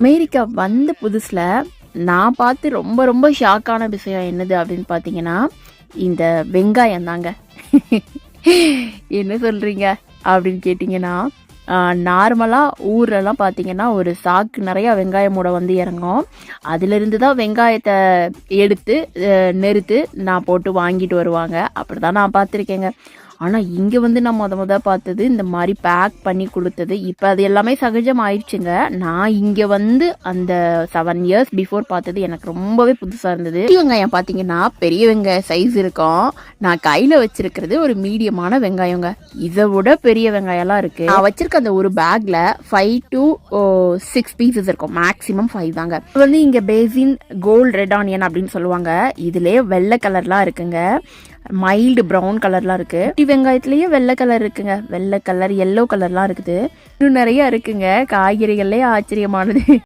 America வந்த புதுசில் நான் பார்த்து ரொம்ப ரொம்ப ஷாக்கான விஷயம் என்னது அப்படின்னு பார்த்தீங்கன்னா, இந்த வெங்காயம் தாங்க. என்ன சொல்கிறீங்க அப்படின்னு கேட்டிங்கன்னா, நார்மலாக ஊர்லலாம் பார்த்தீங்கன்னா ஒரு சாக்கு நிறையா வெங்காயமோட வந்து இறங்கும். அதிலிருந்து தான் வெங்காயத்தை எடுத்து நெறுத்து நான் போட்டு வாங்கிட்டு வருவாங்க. அப்படி தான் நான் பார்த்துருக்கேங்க. ஆனால் இங்கே வந்து நான் முத பார்த்தது இந்த மாதிரி பேக் பண்ணி கொடுத்தது. இப்போ அது எல்லாமே சகஜம் ஆயிடுச்சுங்க. நான் இங்கே வந்து அந்த 7 இயர்ஸ் பிஃபோர் பார்த்தது எனக்கு ரொம்பவே புதுசாக இருந்தது. பெரிய வெங்காயம் பார்த்தீங்கன்னா பெரிய வெங்காய சைஸ் இருக்கும். நான் கையில் வச்சிருக்கிறது ஒரு மீடியமான வெங்காயங்க. இதை விட பெரிய வெங்காயம்லாம் இருக்குது. நான் வச்சிருக்க அந்த ஒரு பேக்கில் 5 to 6 பீசஸ் இருக்கும். மேக்ஸிமம் 5 தாங்க. இது வந்து இங்கே பேசின் கோல்ட் ரெட் ஆனியன் அப்படின்னு சொல்லுவாங்க. இதுலேயே வெள்ளை கலர்லாம் இருக்குங்க. மைல்டு ப்ரௌன் கலர்லாம் இருக்குது. குட்டி வெங்காயத்துலேயே வெள்ளை கலர் இருக்குங்க. வெள்ளை கலர், எல்லோ கலர்லாம் இருக்குது. இன்னும் நிறைய இருக்குங்க. காய்கறிகள்லேயே ஆச்சரியமானது